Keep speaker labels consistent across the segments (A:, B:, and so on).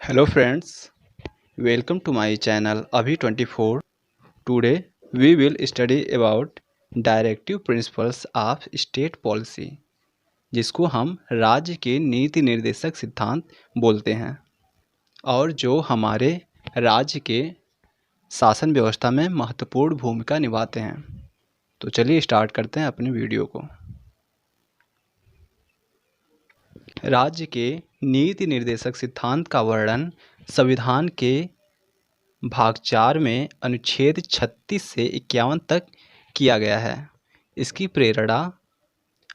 A: Hello friends, welcome to my channel Abhi24. Today we will study about directive principles of state policy, जिसको हम राज्य के नीति निर्देशक सिद्धांत बोलते हैं और जो हमारे राज्य के शासन व्यवस्था में महत्वपूर्ण भूमिका निभाते हैं। तो चलिए स्टार्ट करते हैं अपने वीडियो को। राज्य के नीति निर्देशक सिद्धांत का वर्णन संविधान के भाग 4 में अनुच्छेद 36 से 51 तक किया गया है। इसकी प्रेरणा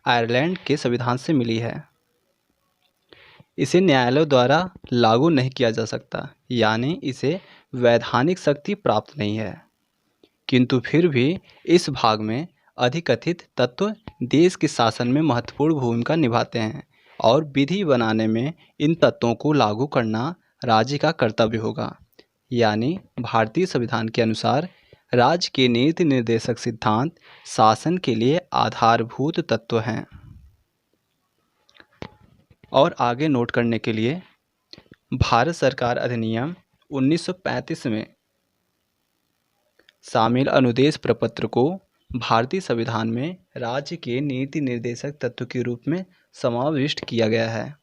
A: आयरलैंड के संविधान से मिली है। इसे न्यायालयों द्वारा लागू नहीं किया जा सकता, यानी इसे वैधानिक शक्ति प्राप्त नहीं है, किंतु फिर भी इस भाग में अधिकथित तत्व देश के शासन में महत्वपूर्ण भूमिका निभाते हैं और विधि बनाने में इन तत्वों को लागू करना राज्य का कर्तव्य होगा। यानी भारतीय संविधान के अनुसार राज्य के नीति निर्देशक सिद्धांत शासन के लिए आधारभूत तत्व हैं। और आगे नोट करने के लिए भारत सरकार अधिनियम 1935 में शामिल अनुदेश प्रपत्र को भारतीय संविधान में राज्य के नीति निर्देशक तत्व के रूप में समाविष्ट किया गया है।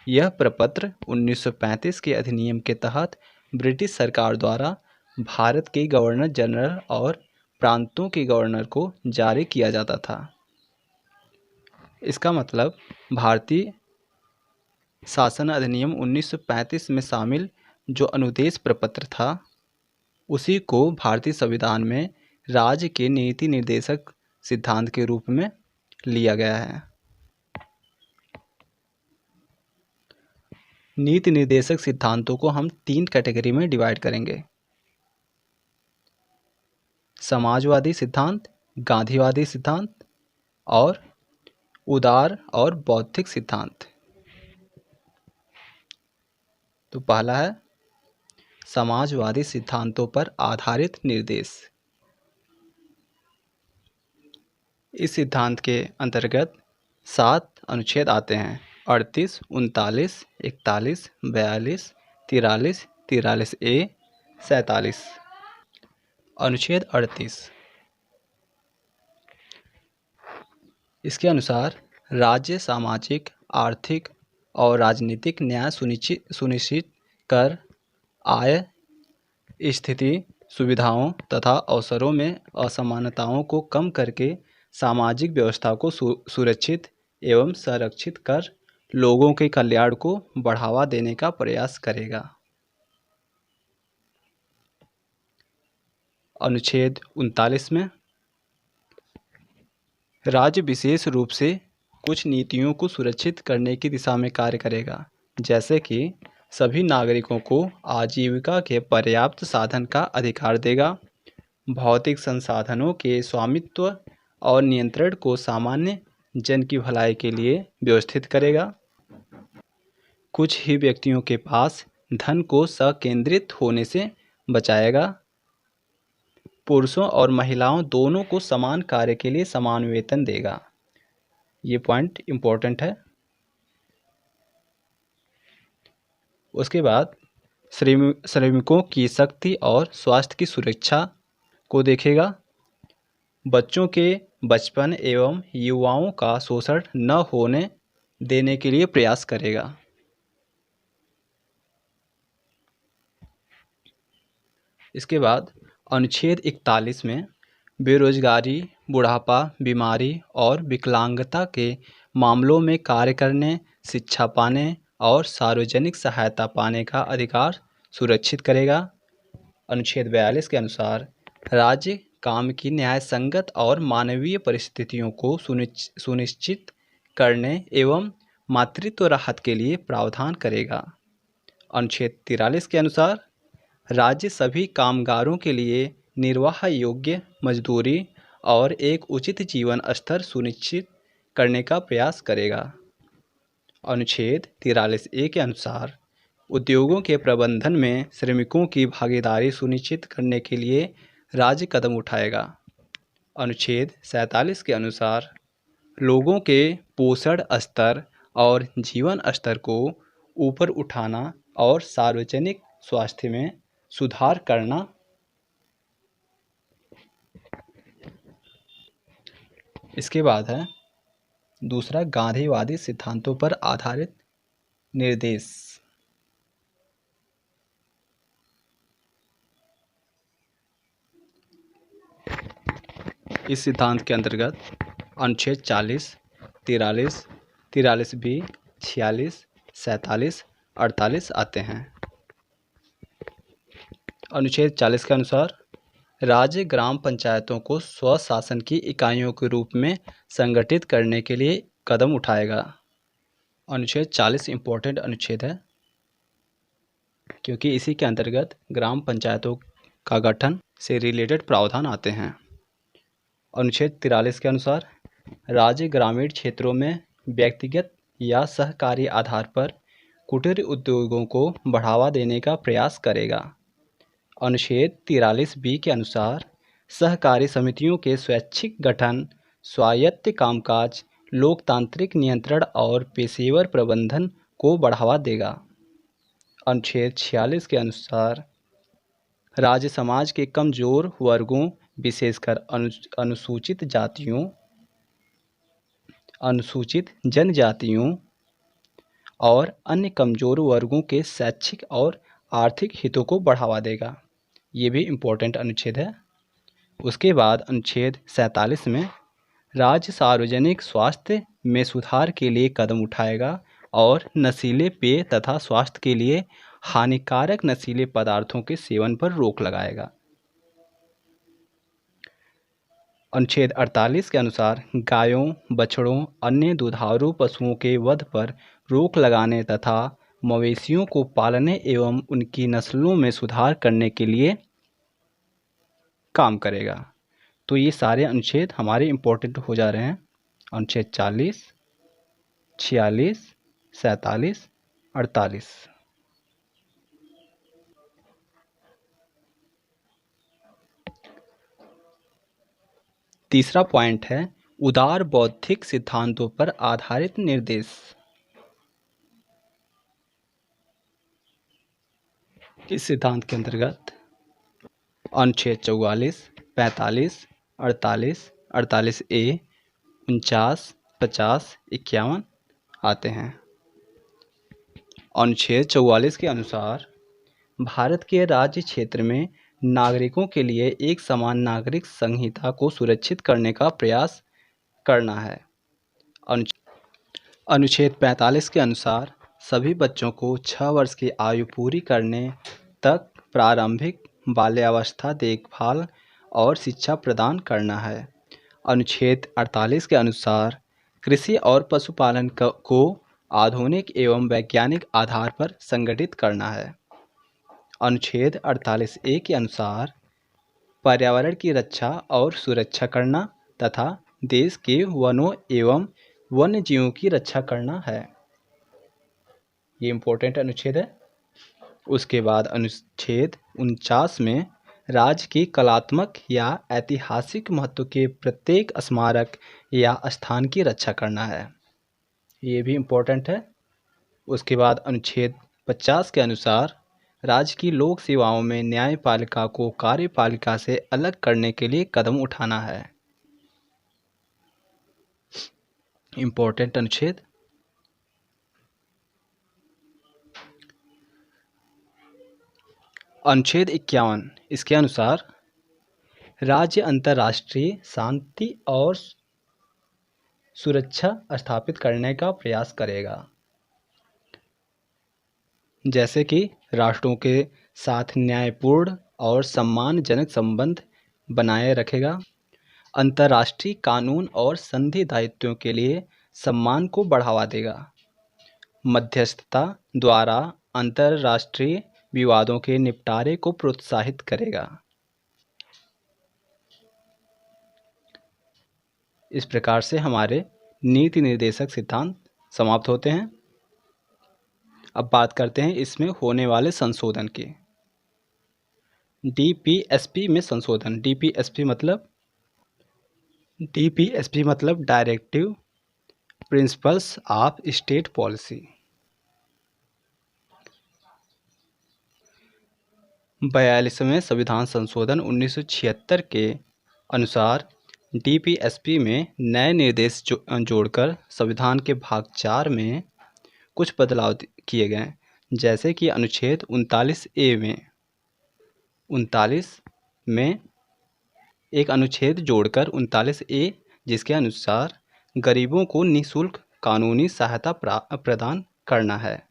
A: यह प्रपत्र 1935 के अधिनियम के तहत ब्रिटिश सरकार द्वारा भारत के गवर्नर जनरल और प्रांतों के गवर्नर को जारी किया जाता था। इसका मतलब भारतीय शासन अधिनियम 1935 में शामिल जो अनुदेश प्रपत्र था, उसी को भारतीय संविधान में राज्य के नीति निर्देशक सिद्धांत के रूप में लिया गया है। नीति निर्देशक सिद्धांतों को हम 3 कैटेगरी में डिवाइड करेंगे: समाजवादी सिद्धांत, गांधीवादी सिद्धांत और उदार और बौद्धिक सिद्धांत। तो पहला है समाजवादी सिद्धांतों पर आधारित निर्देश। इस सिद्धांत के अंतर्गत 7 अनुच्छेद आते हैं: 38, 39, 41, 42, 43, 43A, 47। अनुच्छेद 38, इसके अनुसार राज्य सामाजिक, आर्थिक और राजनीतिक न्याय सुनिश्चित कर आय, स्थिति, सुविधाओं तथा अवसरों में असमानताओं को कम करके सामाजिक व्यवस्था को सुरक्षित एवं संरक्षित कर लोगों के कल्याण को बढ़ावा देने का प्रयास करेगा। अनुच्छेद 39 में राज्य विशेष रूप से कुछ नीतियों को सुरक्षित करने की दिशा में कार्य करेगा, जैसे कि सभी नागरिकों को आजीविका के पर्याप्त साधन का अधिकार देगा, भौतिक संसाधनों के स्वामित्व और नियंत्रण को सामान्य जन की भलाई के लिए व्यवस्थित करेगा, कुछ ही व्यक्तियों के पास धन को संकेंद्रित होने से बचाएगा, पुरुषों और महिलाओं दोनों को समान कार्य के लिए समान वेतन देगा। ये पॉइंट इम्पोर्टेंट है। उसके बाद श्रमिकों की शक्ति और स्वास्थ्य की सुरक्षा को देखेगा, बच्चों के बचपन एवं युवाओं का शोषण न होने देने के लिए प्रयास करेगा। इसके बाद अनुच्छेद 41 में बेरोजगारी, बुढ़ापा, बीमारी और विकलांगता के मामलों में कार्य करने, शिक्षा पाने और सार्वजनिक सहायता पाने का अधिकार सुरक्षित करेगा। अनुच्छेद 42 के अनुसार राज्य काम की न्याय संगत और मानवीय परिस्थितियों को सुनिश्चित करने एवं मातृत्व राहत के लिए प्रावधान करेगा। अनुच्छेद 43 के अनुसार राज्य सभी कामगारों के लिए निर्वाह योग्य मजदूरी और एक उचित जीवन स्तर सुनिश्चित करने का प्रयास करेगा। अनुच्छेद 43A के अनुसार उद्योगों के प्रबंधन में श्रमिकों की भागीदारी सुनिश्चित करने के लिए राज्य कदम उठाएगा। अनुच्छेद 47 के अनुसार लोगों के पोषण स्तर और जीवन स्तर को ऊपर उठाना और सार्वजनिक स्वास्थ्य में सुधार करना। इसके बाद है दूसरा, गांधीवादी सिद्धांतों पर आधारित निर्देश। इस सिद्धांत के अंतर्गत अनुच्छेद 40, 43, 43 बी, 46, 47, 48 आते हैं। अनुच्छेद 40 के अनुसार राज्य ग्राम पंचायतों को स्वशासन की इकाइयों के रूप में संगठित करने के लिए कदम उठाएगा। अनुच्छेद 40 इम्पोर्टेंट अनुच्छेद है क्योंकि इसी के अंतर्गत ग्राम पंचायतों का गठन से रिलेटेड प्रावधान आते हैं। अनुच्छेद 43 के अनुसार राज्य ग्रामीण क्षेत्रों में व्यक्तिगत या सहकारी आधार पर कुटीर उद्योगों को बढ़ावा देने का प्रयास करेगा। अनुच्छेद 43 बी के अनुसार सहकारी समितियों के स्वैच्छिक गठन, स्वायत्त कामकाज, लोकतांत्रिक नियंत्रण और पेशेवर प्रबंधन को बढ़ावा देगा। अनुच्छेद 46 के अनुसार राज्य समाज के कमजोर वर्गों, विशेषकर अनुसूचित जातियों, अनुसूचित जनजातियों और अन्य कमजोर वर्गों के शैक्षिक और आर्थिक हितों को बढ़ावा देगा। ये भी इम्पोर्टेंट अनुच्छेद है। उसके बाद अनुच्छेद 47 में राज्य सार्वजनिक स्वास्थ्य में सुधार के लिए कदम उठाएगा और नशीले पेय तथा स्वास्थ्य के लिए हानिकारक नशीले पदार्थों के सेवन पर रोक लगाएगा। अनुच्छेद 48 के अनुसार गायों, बछड़ों, अन्य दुधारू पशुओं के वध पर रोक लगाने तथा मवेशियों को पालने एवं उनकी नस्लों में सुधार करने के लिए काम करेगा। तो ये सारे अनुच्छेद हमारे इम्पोर्टेंट हो जा रहे हैं। अनुच्छेद 40, 46, 47, 48। तीसरा पॉइंट है उदार बौद्धिक सिद्धांतों पर आधारित निर्देश। इस सिद्धांत के अंतर्गत अनुच्छेद 44, 45, 48, 48 ए, 49, 50, 51 आते हैं। अनुच्छेद 44 के अनुसार भारत के राज्य क्षेत्र में नागरिकों के लिए एक समान नागरिक संहिता को सुरक्षित करने का प्रयास करना है। अनुच्छेद 45 के अनुसार सभी बच्चों को 6 वर्ष की आयु पूरी करने तक प्रारंभिक बाल्यावस्था देखभाल और शिक्षा प्रदान करना है। अनुच्छेद 48 के अनुसार कृषि और पशुपालन को आधुनिक एवं वैज्ञानिक आधार पर संगठित करना है। अनुच्छेद 48 ए के अनुसार पर्यावरण की रक्षा और सुरक्षा करना तथा देश के वनों एवं वन्य जीवों की रक्षा करना है। ये इम्पोर्टेंट अनुच्छेद है। उसके बाद अनुच्छेद 49 में राज्य की कलात्मक या ऐतिहासिक महत्व के प्रत्येक स्मारक या स्थान की रक्षा करना है। ये भी इम्पोर्टेंट है। उसके बाद अनुच्छेद 50 के अनुसार राज्य की लोक सेवाओं में न्यायपालिका को कार्यपालिका से अलग करने के लिए कदम उठाना है। इम्पोर्टेंट अनुच्छेद। अनुच्छेद 51 इसके अनुसार राज्य अंतर्राष्ट्रीय शांति और सुरक्षा स्थापित करने का प्रयास करेगा, जैसे कि राष्ट्रों के साथ न्यायपूर्ण और सम्मानजनक संबंध बनाए रखेगा, अंतर्राष्ट्रीय कानून और संधि दायित्वों के लिए सम्मान को बढ़ावा देगा, मध्यस्थता द्वारा अंतर्राष्ट्रीय विवादों के निपटारे को प्रोत्साहित करेगा। इस प्रकार से हमारे नीति निर्देशक सिद्धांत समाप्त होते हैं। अब बात करते हैं इसमें होने वाले संशोधन की। डीपीएसपी में संशोधन। डीपीएसपी मतलब directive principles of state policy. 42वें संविधान संशोधन 1976 के अनुसार डीपीएसपी में नए निर्देश जोड़कर संविधान के भाग 4 में कुछ बदलाव किए गए, जैसे कि अनुच्छेद 39 में एक अनुच्छेद जोड़कर 39A, जिसके अनुसार गरीबों को निःशुल्क कानूनी सहायता प्रदान करना है।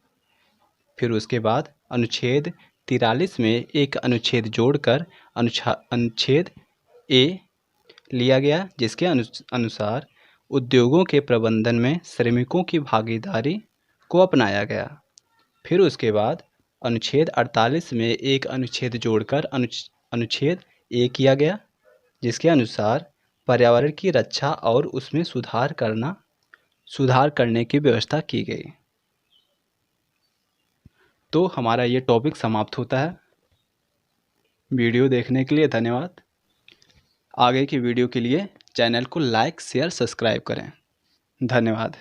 A: फिर उसके बाद अनुच्छेद 43 में एक अनुच्छेद जोड़कर अनुच्छेद A लिया गया, जिसके अनुसार उद्योगों के प्रबंधन में श्रमिकों की भागीदारी को अपनाया गया। फिर उसके बाद अनुच्छेद 48 में एक अनुच्छेद जोड़कर अनुच्छेद A किया गया, जिसके अनुसार पर्यावरण की रक्षा और उसमें सुधार करने की व्यवस्था की गई। तो हमारा ये टॉपिक समाप्त होता है। वीडियो देखने के लिए धन्यवाद। आगे की वीडियो के लिए चैनल को लाइक, शेयर, सब्सक्राइब करें। धन्यवाद।